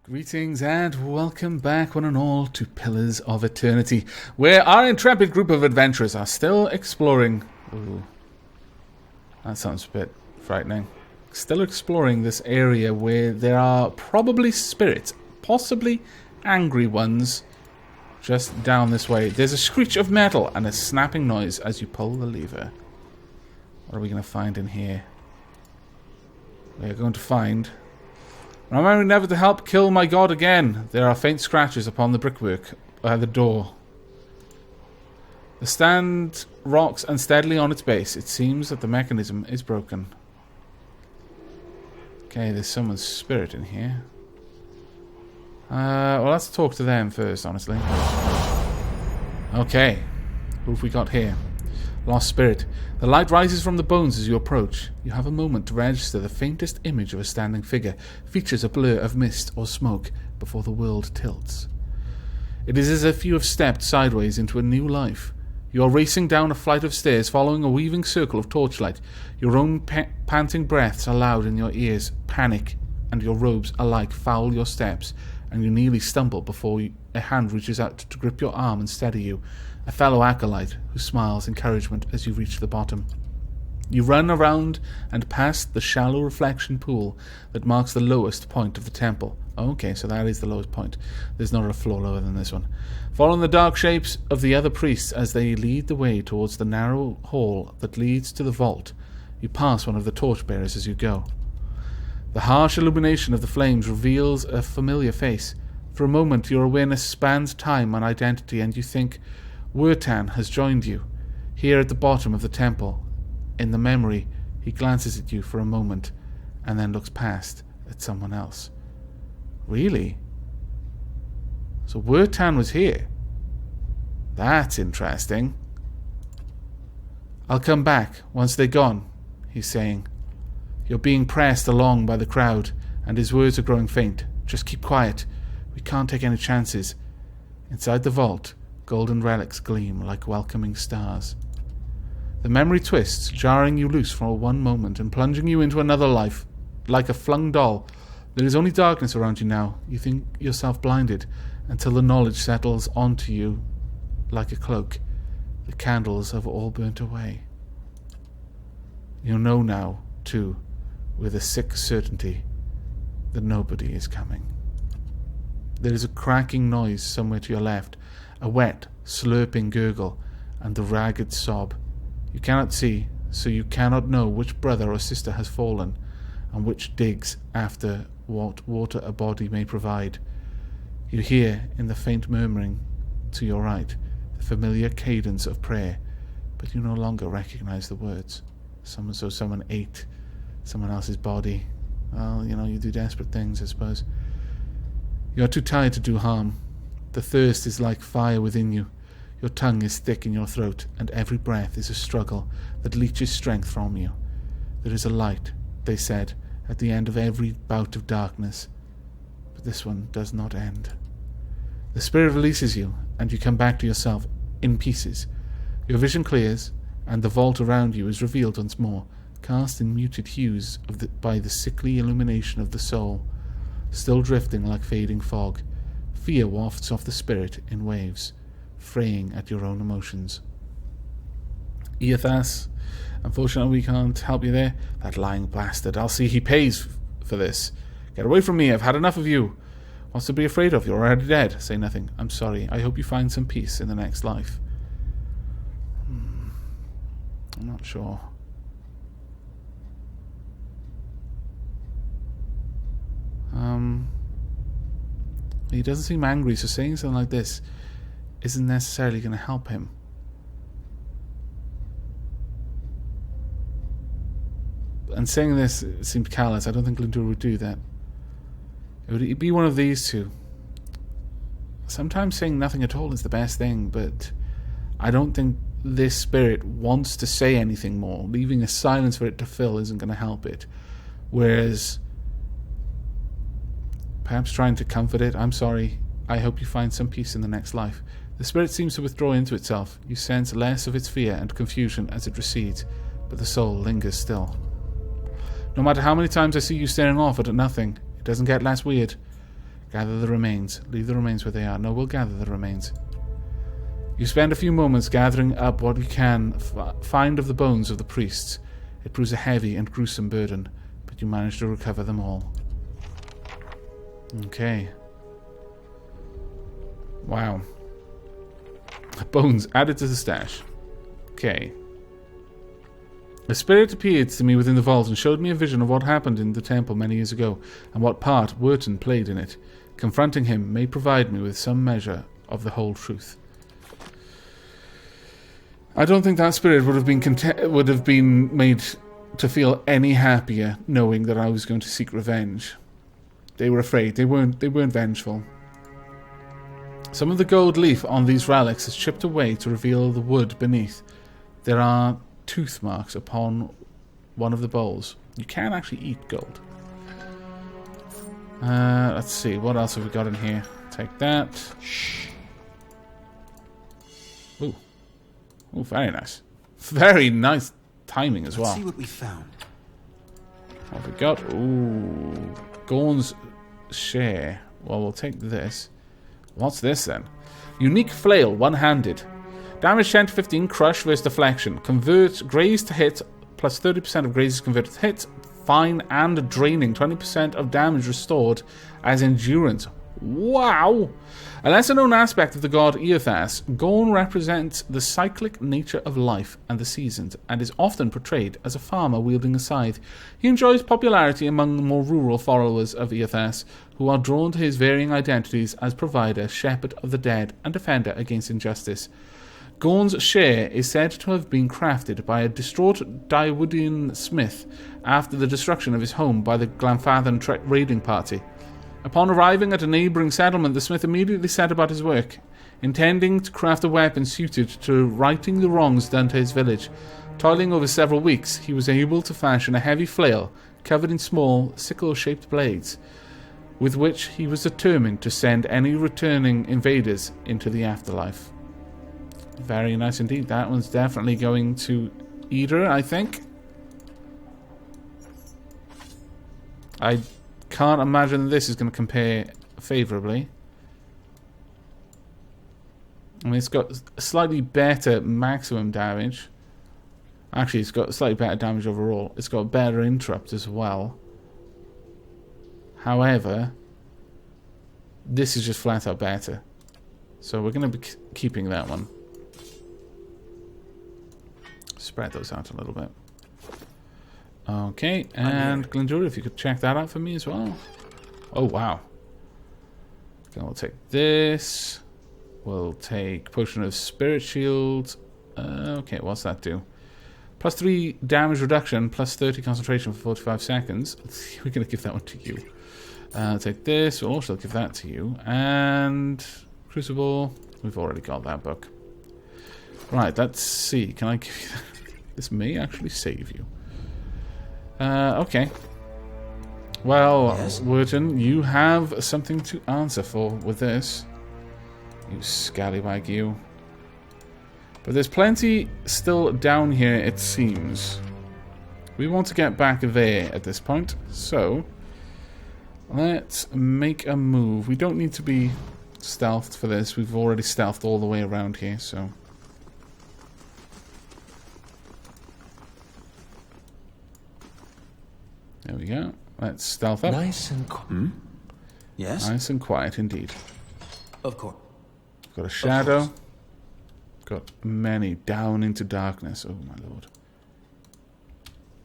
Greetings and welcome back, one and all, to Pillars of Eternity, where our intrepid group of adventurers are still exploring... Ooh, that sounds a bit frightening. Still exploring this area where there are probably spirits, possibly angry ones, just down this way. There's a screech of metal and a snapping noise as you pull the lever. What are we going to find in here? We're going to find... Remember never to help kill my god again. There are faint scratches upon the brickwork by the door. The stand rocks unsteadily on its base. It seems that the mechanism is broken. Okay, there's someone's spirit in here. Well, let's talk to them first, honestly. Okay, who have we got here? Lost spirit. The light rises from the bones as you approach. You have a moment to register the faintest image of a standing figure. Features a blur of mist or smoke before the world tilts. It is as if you have stepped sideways into a new life. You are racing down a flight of stairs, following a weaving circle of torchlight. Your own panting breaths are loud in your ears. Panic and your robes alike foul your steps, and you nearly stumble before a hand reaches out to grip your arm and steady you. A fellow acolyte who smiles encouragement as you reach the bottom. You run around and past the shallow reflection pool that marks the lowest point of the temple. Okay, so that is the lowest point. There's not a floor lower than this one. Following the dark shapes of the other priests as they lead the way towards the narrow hall that leads to the vault, you pass one of the torchbearers as you go. The harsh illumination of the flames reveals a familiar face. For a moment, your awareness spans time and identity, and you think Wurtan has joined you, here at the bottom of the temple. In the memory, he glances at you for a moment, and then looks past at someone else. Really? So Wurtan was here? That's interesting. I'll come back once they're gone, he's saying. You're being pressed along by the crowd, and his words are growing faint. Just keep quiet. We can't take any chances. Inside the vault, golden relics gleam like welcoming stars. The memory twists, jarring you loose for one moment and plunging you into another life. Like a flung doll, there is only darkness around you now. You think yourself blinded until the knowledge settles onto you like a cloak. The candles have all burnt away. You know now, too, with a sick certainty, that nobody is coming. There is a cracking noise somewhere to your left, a wet, slurping gurgle, and the ragged sob. You cannot see, so you cannot know which brother or sister has fallen, and which digs after what water a body may provide. You hear, in the faint murmuring to your right, the familiar cadence of prayer, but you no longer recognize the words. Someone ate someone else's body. Well, you do desperate things, I suppose. You are too tired to do harm. The thirst is like fire within you. Your tongue is thick in your throat, and every breath is a struggle that leeches strength from you. There is a light, they said, at the end of every bout of darkness. But this one does not end. The spirit releases you, and you come back to yourself in pieces. Your vision clears, and the vault around you is revealed once more, cast in muted hues by the sickly illumination of the soul. Still drifting like fading fog, fear wafts off the spirit in waves, fraying at your own emotions. Eothas, unfortunately we can't help you there. That lying bastard. I'll see he pays for this. Get away from me, I've had enough of you. What's to be afraid of? You're already dead. Say nothing. I'm sorry. I hope you find some peace in the next life. I'm not sure. He doesn't seem angry, so saying something like this isn't necessarily going to help him. And saying this seemed callous. I don't think Glinda would do that. It would be one of these two. Sometimes saying nothing at all is the best thing, but I don't think this spirit wants to say anything more. Leaving a silence for it to fill isn't going to help it. Whereas perhaps trying to comfort it, I'm sorry, I hope you find some peace in the next life. The spirit seems to withdraw into itself. You sense less of its fear and confusion as it recedes, but the soul lingers still. No matter how many times I see you staring off at nothing, it doesn't get less weird. Gather the remains. Leave the remains where they are. No, we'll gather the remains. You spend a few moments gathering up what you can find of the bones of the priests. It proves a heavy and gruesome burden, but you manage to recover them all. Okay. Wow. Bones added to the stash. Okay. A spirit appeared to me within the vault and showed me a vision of what happened in the temple many years ago, and what part Wharton played in it. Confronting him may provide me with some measure of the whole truth. I don't think that spirit would have been made to feel any happier knowing that I was going to seek revenge. They were afraid. They weren't vengeful. Some of the gold leaf on these relics is chipped away to reveal the wood beneath. There are tooth marks upon one of the bowls. You can actually eat gold. Let's see, what else have we got in here? Take that. Ooh. Ooh, very nice. Very nice timing as well. Let's see what we found. What have we got? Ooh. Gorn's share. Well, we'll take this. What's this then? Unique flail, one-handed. Damage 10 to 15, crush versus deflection. Convert graze to hit, plus 30% of graze is converted to hit. Fine and draining, 20% of damage restored as endurance. Wow! A lesser-known aspect of the god Eothas, Gorn represents the cyclic nature of life and the seasons, and is often portrayed as a farmer wielding a scythe. He enjoys popularity among the more rural followers of Eothas, who are drawn to his varying identities as provider, shepherd of the dead, and defender against injustice. Gorn's share is said to have been crafted by a distraught Daiwudian smith after the destruction of his home by the Glanfathan raiding party. Upon arriving at a neighbouring settlement, the smith immediately set about his work, intending to craft a weapon suited to righting the wrongs done to his village. Toiling over several weeks, he was able to fashion a heavy flail covered in small, sickle-shaped blades, with which he was determined to send any returning invaders into the afterlife. Very nice indeed. That one's definitely going to Eater, I think. I can't imagine this is going to compare favourably. I mean, it's got slightly better maximum damage. Actually, it's got slightly better damage overall. It's got better interrupt as well. However, this is just flat out better. So we're going to be keeping that one. Spread those out a little bit. Okay, and Glinda, if you could check that out for me as well. Oh, wow. Okay, we'll take this. We'll take Potion of Spirit Shield. Okay, what's that do? Plus 3 damage reduction, plus 30 concentration for 45 seconds. We're going to give that one to you. Take this. We'll also give that to you. And Crucible. We've already got that book. Right, let's see. Can I give you that? This may actually save you. Okay. Well, yes. Wharton, you have something to answer for with this. You scallywag, you. But there's plenty still down here, it seems. We want to get back there at this point, so let's make a move. We don't need to be stealthed for this. We've already stealthed all the way around here, so... There we go. Let's stealth up. Nice and quiet. Yes? Nice and quiet indeed. Of course. Got a shadow. Got many down into darkness. Oh my lord.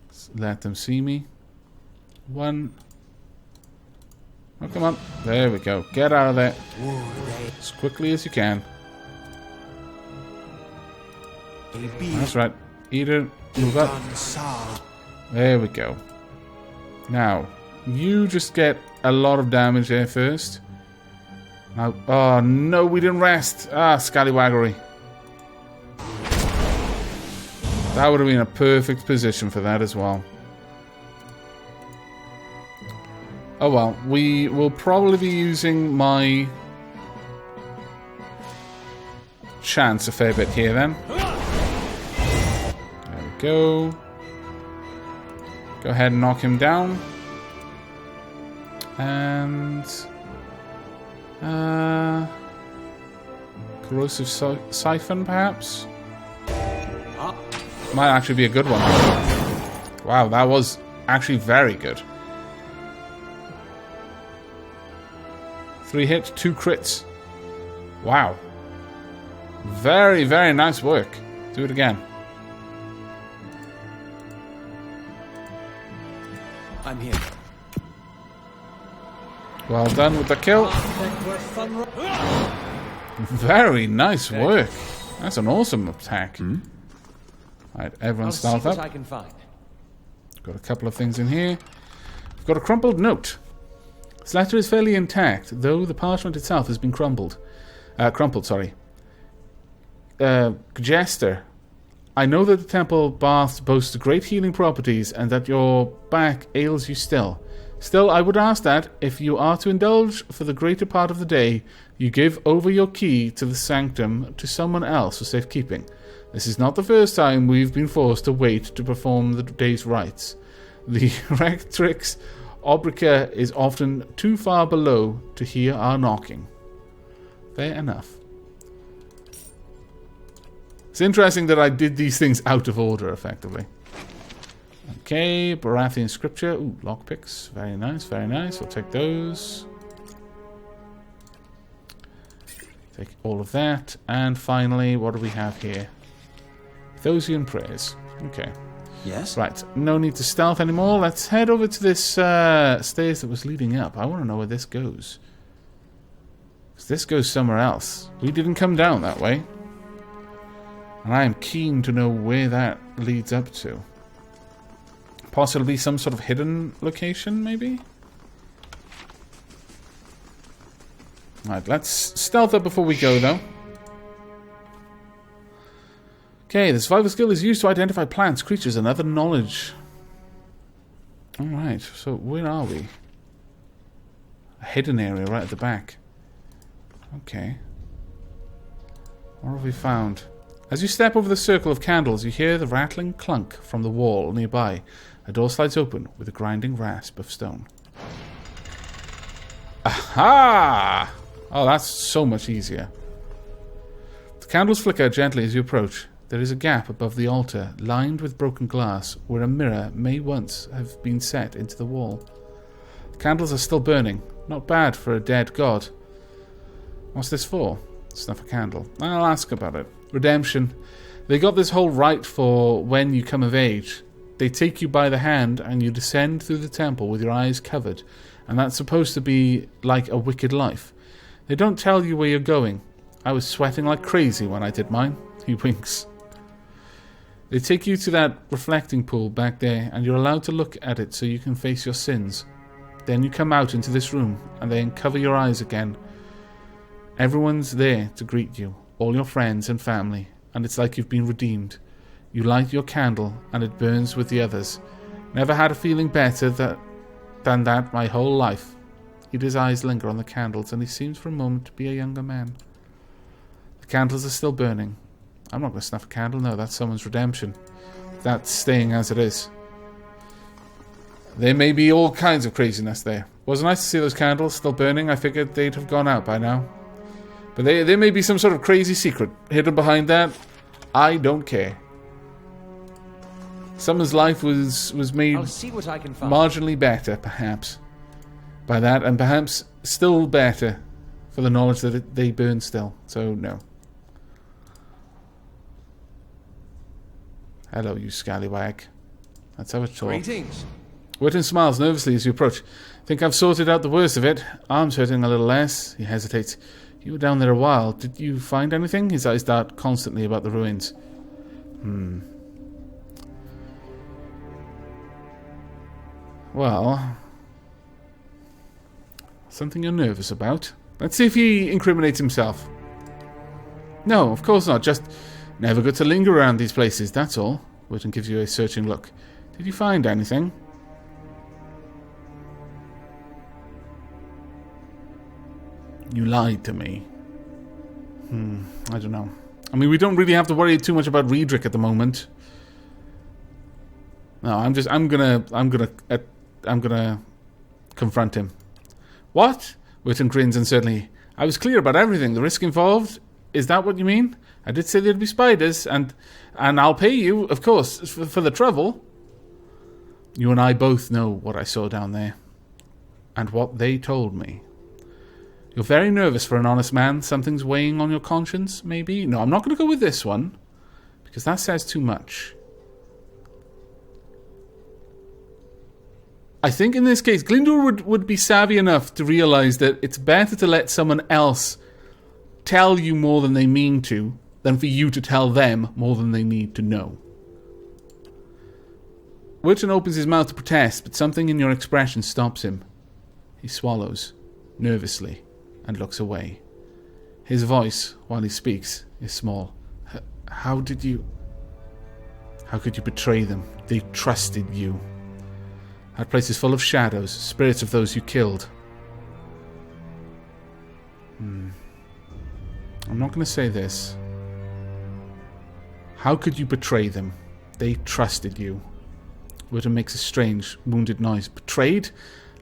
Let's let them see me. One. Oh, come on. There we go. Get out of there. As quickly as you can. That's right. Eater, move up. There we go. Now, you just get a lot of damage there first. Now, oh no, we didn't rest. Ah, scallywaggery. That would have been a perfect position for that as well. Oh well, we will probably be using my chance a fair bit here then. There we go. Go ahead and knock him down. And Corrosive siphon, perhaps? Might actually be a good one. Wow, that was actually very good. 3 hits, 2 crits. Wow. Very, very nice work. Do it again. I'm here. Well done with the kill. Very nice work. That's an awesome attack. Alright, everyone stealth up. I can find. Got a couple of things in here. We've got a crumpled note. This letter is fairly intact, though the parchment itself has been crumpled. Jester, I know that the temple baths boast great healing properties and that your back ails you still. Still, I would ask that, if you are to indulge for the greater part of the day, you give over your key to the sanctum to someone else for safekeeping. This is not the first time we've been forced to wait to perform the day's rites. The rectrix obrica is often too far below to hear our knocking. Fair enough. It's interesting that I did these things out of order, effectively. Okay, Barathian scripture. Ooh, lockpicks. Very nice, very nice. We'll take those. Take all of that. And finally, what do we have here? Thosian prayers. Okay. Yes? Right, no need to stealth anymore. Let's head over to this stairs that was leading up. I want to know where this goes. 'Cause this goes somewhere else. We didn't come down that way. And I am keen to know where that leads up to. Possibly some sort of hidden location, maybe? Alright, let's stealth up before we go, though. Okay, the survival skill is used to identify plants, creatures, and other knowledge. Alright, so where are we? A hidden area right at the back. Okay. What have we found? As you step over the circle of candles, you hear the rattling clunk from the wall nearby. A door slides open with a grinding rasp of stone. Aha! Oh, that's so much easier. The candles flicker gently as you approach. There is a gap above the altar, lined with broken glass, where a mirror may once have been set into the wall. The candles are still burning. Not bad for a dead god. What's this for? Snuff a candle. I'll ask about it. Redemption. They got this whole rite for when you come of age. They take you by the hand and you descend through the temple with your eyes covered, and that's supposed to be like a wicked life. They don't tell you where you're going. I was sweating like crazy when I did mine. He winks. They take you to that reflecting pool back there, and you're allowed to look at it so you can face your sins. Then you come out into this room, and they uncover your eyes again. Everyone's there to greet you, all your friends and family, and it's like you've been redeemed. You light your candle, and it burns with the others. Never had a feeling better than that my whole life. His eyes linger on the candles, and he seems for a moment to be a younger man. The candles are still burning. I'm not going to snuff a candle. No, that's someone's redemption. That's staying as it is. There may be all kinds of craziness there. Was it nice to see those candles still burning? I figured they'd have gone out by now. But there may be some sort of crazy secret hidden behind that. I don't care. Someone's life was made I'll see what I can find. marginally better, perhaps, by that, and perhaps still better for the knowledge that they burn still. So, no. Hello, you scallywag. That's how it's talk. Greetings. Witten smiles nervously as you approach. Think I've sorted out the worst of it. Arm's hurting a little less. He hesitates. You were down there a while. Did you find anything? His eyes dart constantly about the ruins. Well, something you're nervous about. Let's see if he incriminates himself. No, of course not. Just never good to linger around these places, that's all. Witten gives you a searching look. Did you find anything? You lied to me. I don't know. I mean, we don't really have to worry too much about Riedrich at the moment. No, I'm gonna confront him. What? Witten grins uncertainly. I was clear about everything. The risk involved. Is that what you mean? I did say there'd be spiders, and I'll pay you, of course, for the trouble. You and I both know what I saw down there, and what they told me. You're very nervous for an honest man. Something's weighing on your conscience, maybe? No, I'm not going to go with this one, because that says too much. I think in this case, Glinda would be savvy enough to realize that it's better to let someone else tell you more than they mean to, than for you to tell them more than they need to know. Wurton opens his mouth to protest, but something in your expression stops him. He swallows, nervously, and looks away. His voice, while he speaks, is small. How could you betray them? They trusted you. That place is full of shadows, spirits of those you killed. I'm not going to say this. How could you betray them? They trusted you. Wurton makes a strange, wounded noise. Betrayed?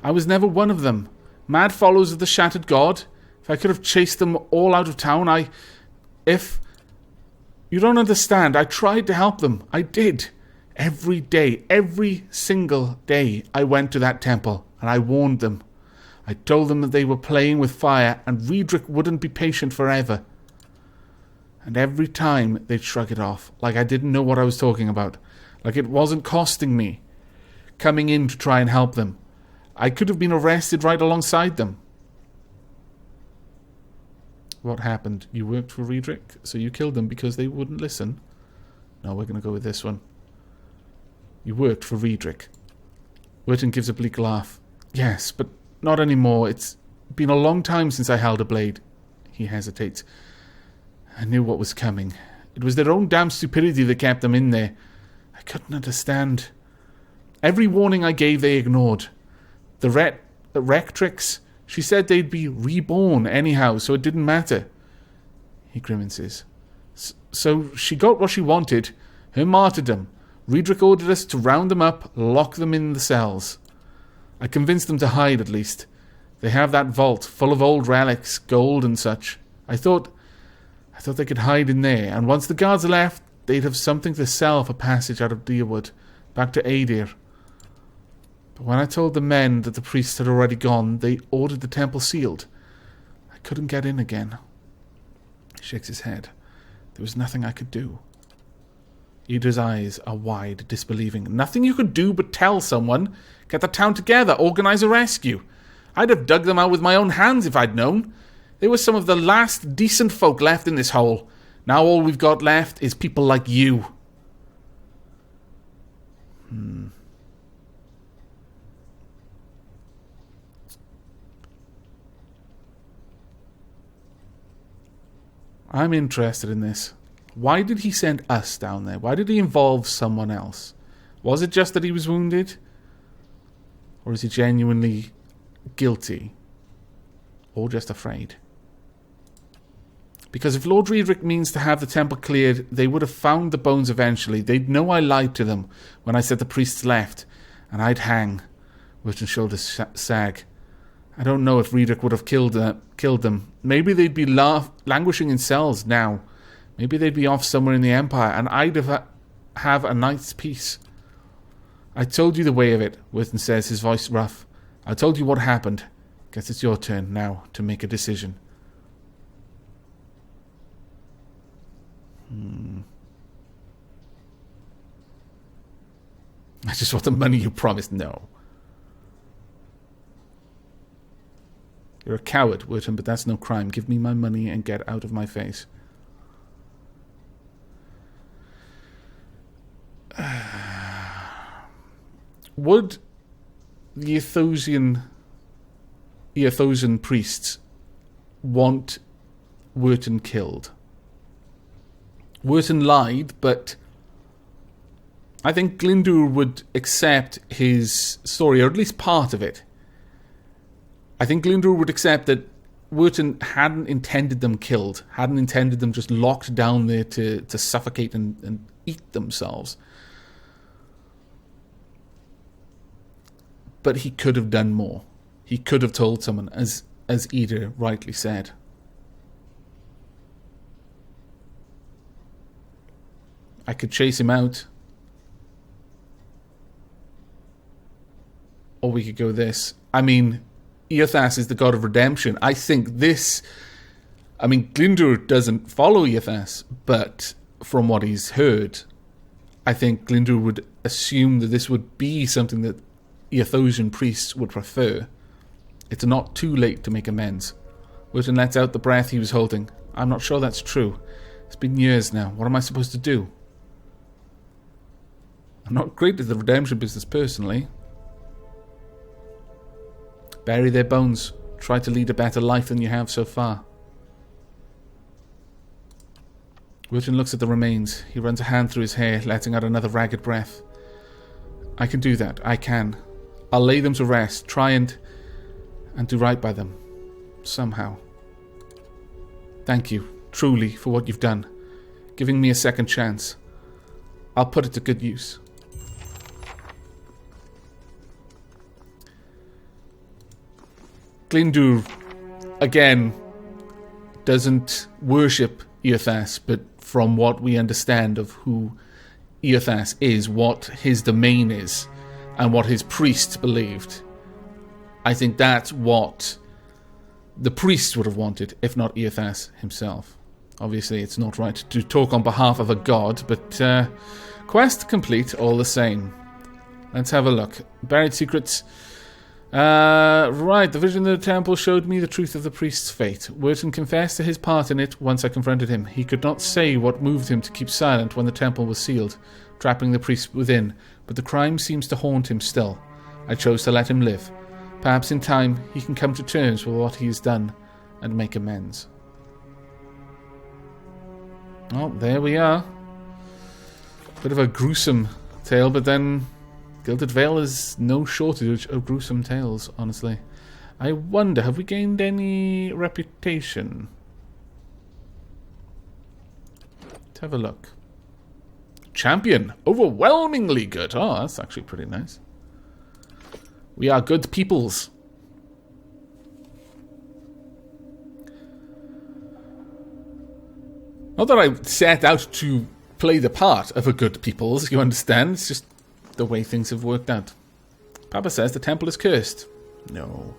I was never one of them. Mad followers of the Shattered God. If I could have chased them all out of town, If... You don't understand. I tried to help them. I did. Every day, every single day, I went to that temple, and I warned them. I told them that they were playing with fire, and Riedrich wouldn't be patient forever. And every time, they'd shrug it off, like I didn't know what I was talking about, like it wasn't costing me, coming in to try and help them. I could have been arrested right alongside them. What happened? You worked for Riedrich, so you killed them because they wouldn't listen? No, we're going to go with this one. You worked for Riedrich. Wurton gives a bleak laugh. Yes, but not anymore. It's been a long time since I held a blade. He hesitates. I knew what was coming. It was their own damn stupidity that kept them in there. I couldn't understand. Every warning I gave they ignored. The rectrix, she said they'd be reborn anyhow, so it didn't matter. He grimaces. So she got what she wanted. Her martyrdom. Riedrich ordered us to round them up, lock them in the cells. I convinced them to hide, at least. They have that vault, full of old relics, gold and such. I thought they could hide in there, and once the guards left, they'd have something to sell for passage out of Deerwood, back to Adir. But when I told the men that the priests had already gone, they ordered the temple sealed. I couldn't get in again. He shakes his head. There was nothing I could do. Ida's eyes are wide, disbelieving. Nothing you could do but tell someone. Get the town together, organize a rescue. I'd have dug them out with my own hands if I'd known. They were some of the last decent folk left in this hole. Now all we've got left is people like you. I'm interested in this. Why did he send us down there? Why did he involve someone else? Was it just that he was wounded? Or is he genuinely guilty? Or just afraid? Because if Lord Riedrich means to have the temple cleared, they would have found the bones eventually. They'd know I lied to them when I said the priests left, and I'd hang. Wurton's shoulders sag. I don't know if Riedrich would have killed them. Maybe they'd be languishing in cells now. Maybe they'd be off somewhere in the Empire, and I'd have a night's peace. I told you the way of it, Wurton says, his voice rough. I told you what happened. Guess it's your turn now to make a decision. I just want the money you promised. No. You're a coward, Wurton, but that's no crime. Give me my money and get out of my face. Would the Athosian priests want Wurton killed? Wurton lied, but I think Glinda would accept his story, or at least part of it. I think Glinda would accept that Wurton hadn't intended them killed, hadn't intended them just locked down there to suffocate and eat themselves. But he could have done more. He could have told someone, as Ida rightly said. I could chase him out. Or we could go this. I mean, Eothas is the god of redemption. I think this... I mean, Glinda doesn't follow Eothas, but from what he's heard, I think Glinda would assume that this would be something that Eothosian priests would prefer. It's not too late to make amends. Wyrton lets out the breath he was holding. I'm not sure that's true. It's been years now. What am I supposed to do? I'm not great at the redemption business personally. Bury their bones. Try to lead a better life than you have so far. Wyrton looks at the remains. He runs a hand through his hair, letting out another ragged breath. I can do that. I can. I'll lay them to rest. Try and do right by them. Somehow. Thank you, truly, for what you've done. Giving me a second chance. I'll put it to good use. Glinda, again, doesn't worship Eothas, but from what we understand of who Eothas is, what his domain is, and what his priests believed, I think that's what the priests would have wanted, if not Eothas himself. Obviously, it's not right to talk on behalf of a god, but quest complete all the same. Let's have a look. Buried secrets. Right, the vision of the temple showed me the truth of the priest's fate. Wyrton confessed to his part in it once I confronted him. He could not say what moved him to keep silent when the temple was sealed, trapping the priest within, but the crime seems to haunt him still. I chose to let him live. Perhaps in time he can come to terms with what he has done and make amends. Oh, there we are. Bit of a gruesome tale, but then Gilded Vale is no shortage of gruesome tales, honestly. I wonder, have we gained any reputation? Let's have a look. Champion. Overwhelmingly good. Oh, that's actually pretty nice. We are good peoples. Not that I set out to play the part of a good peoples, you understand? It's just the way things have worked out. Papa says the temple is cursed. No.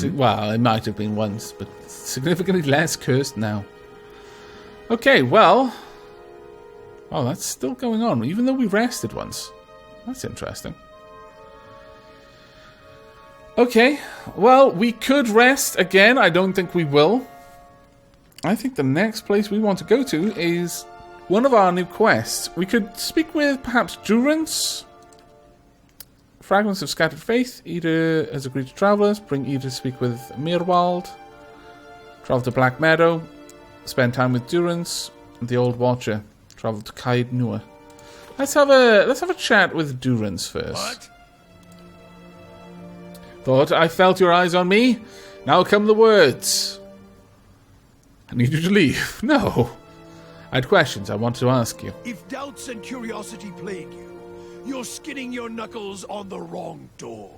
Well, it might have been once, but significantly less cursed now. Okay, well... Oh, that's still going on, even though we rested once. That's interesting. Okay, well, we could rest again. I don't think we will. I think the next place we want to go to is one of our new quests. We could speak with perhaps Doran. Fragments of Scattered Faith. Ida has agreed to travel us. Bring Ida to speak with Mirwald. Travel to Black Meadow. Spend time with Doran. The Old Watcher. Travel to Caed Nua. Let's have a chat with Doran first. What? Thought I felt your eyes on me. Now come the words. I need you to leave. No. I had questions I wanted to ask you. If doubts and curiosity plague you, you're skinning your knuckles on the wrong door.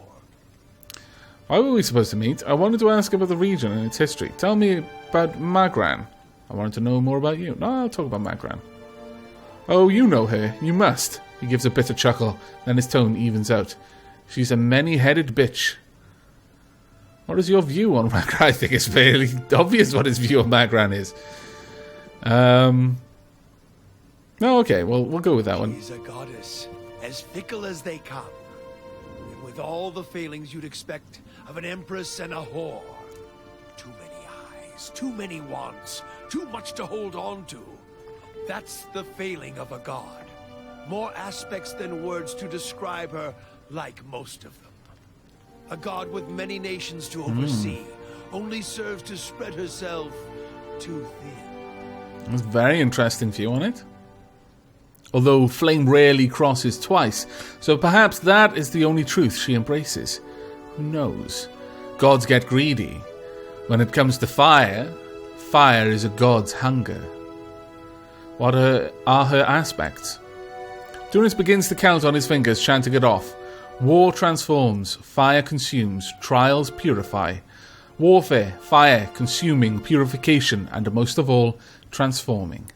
Why were we supposed to meet? I wanted to ask about the region and its history. Tell me about Magran. I wanted to know more about you. No, I'll talk about Magran. Oh, you know her. You must. He gives a bitter chuckle, then his tone evens out. She's a many-headed bitch. What is your view on Magran? I think it's fairly obvious what his view on Magran is. No, okay, well, we'll go with that one. She's a goddess, as fickle as they come. And with all the failings you'd expect of an empress and a whore. Too many eyes, too many wants, too much to hold on to. That's the failing of a god. More aspects than words to describe her, like most of them. A god with many nations to oversee, only serves to spread herself too thin. That's a very interesting view on it. Although flame rarely crosses twice, so perhaps that is the only truth she embraces. Who knows? Gods get greedy. When it comes to fire, fire is a god's hunger. What are her aspects? Doran begins to count on his fingers, chanting it off. War transforms, fire consumes, trials purify. Warfare, fire, consuming, purification, and most of all, transforming.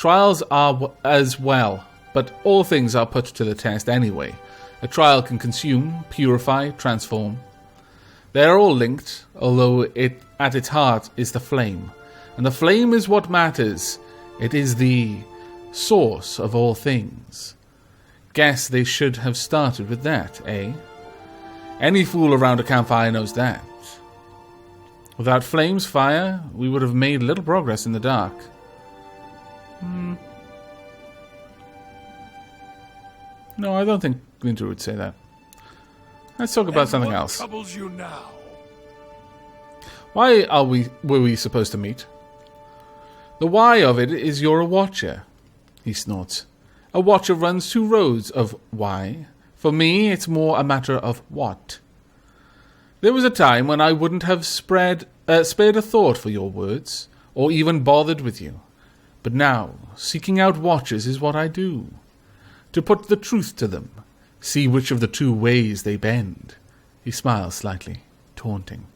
Trials are as well, but all things are put to the test anyway. A trial can consume, purify, transform. They are all linked, although it at its heart is the flame. And the flame is what matters. It is the source of all things. Guess they should have started with that, eh? Any fool around a campfire knows that. Without flames, fire, we would have made little progress in the dark. No, I don't think Glinda would say that. Let's talk about something else. What troubles you now? Why were we supposed to meet? The why of it is you're a watcher, he snorts. A watcher runs two roads of why. For me, it's more a matter of what. There was a time when I wouldn't have spared a thought for your words, or even bothered with you. But now, seeking out watchers is what I do. To put the truth to them, see which of the two ways they bend. He smiles slightly, taunting.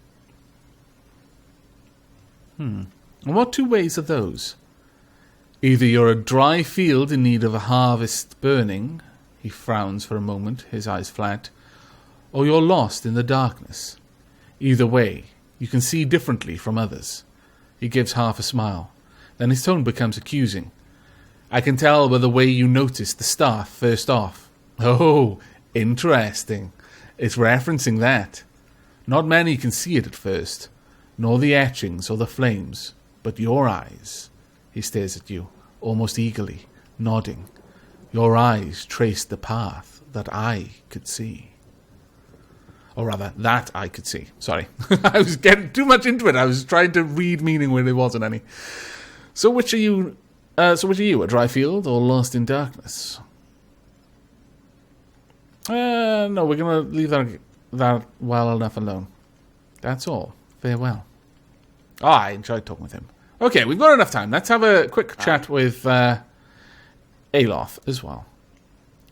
And what two ways are those? Either you're a dry field in need of a harvest burning, he frowns for a moment, his eyes flat, or you're lost in the darkness. Either way, you can see differently from others. He gives half a smile. Then his tone becomes accusing. I can tell by the way you noticed the staff first off. Oh, interesting. It's referencing that. Not many can see it at first, nor the etchings or the flames, but your eyes. He stares at you, almost eagerly, nodding. Your eyes traced the path that I could see. Or rather, that I could see. Sorry. I was getting too much into it. I was trying to read meaning where there wasn't any. So which are you, a dry field or lost in darkness? No, we're going to leave that well enough alone. That's all. Farewell. I enjoyed talking with him. Okay, we've got enough time. Let's have a quick chat with Aloth as well.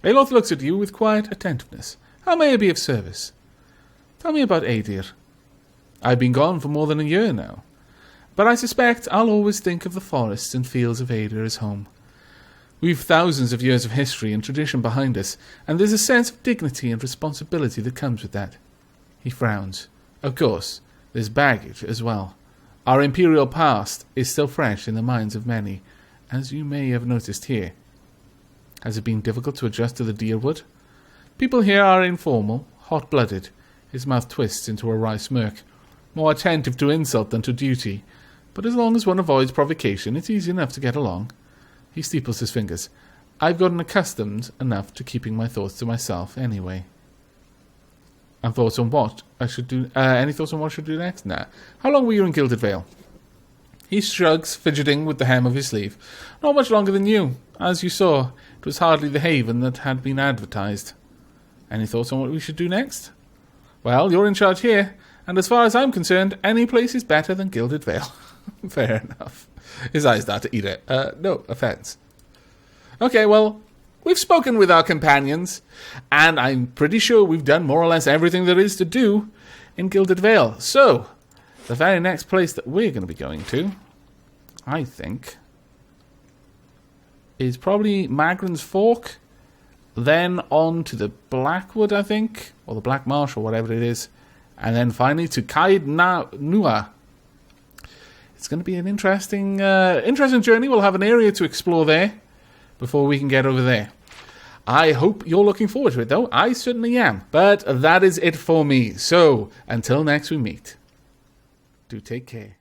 Aloth looks at you with quiet attentiveness. How may I be of service? Tell me about Adir. I've been gone for more than a year now, but I suspect I'll always think of the forests and fields of Adir as home. We've thousands of years of history and tradition behind us, and there's a sense of dignity and responsibility that comes with that. He frowns. Of course, there's baggage as well. Our imperial past is still fresh in the minds of many, as you may have noticed here. Has it been difficult to adjust to the Deerwood? People here are informal, hot-blooded. His mouth twists into a wry smirk, more attentive to insult than to duty. But as long as one avoids provocation, it's easy enough to get along. He steeples his fingers. I've gotten accustomed enough to keeping my thoughts to myself anyway. And thoughts on what I should do? Any thoughts on what I should do next? Nah. How long were you in Gilded Vale? He shrugs, fidgeting with the hem of his sleeve. Not much longer than you. As you saw, it was hardly the haven that had been advertised. Any thoughts on what we should do next? Well, you're in charge here, and as far as I'm concerned, any place is better than Gilded Vale. Fair enough. His eyes start to eat it. No offense. Okay, well, we've spoken with our companions, and I'm pretty sure we've done more or less everything there is to do in Gilded Vale. So, the very next place that we're going to be going to, I think, is probably Magran's Fork, then on to the Blackwood, I think, or the Black Marsh, or whatever it is, and then finally to Caed Nua. It's going to be an interesting journey. We'll have an area to explore there before we can get over there. I hope you're looking forward to it, though. I certainly am. But that is it for me. So, until next we meet, do take care.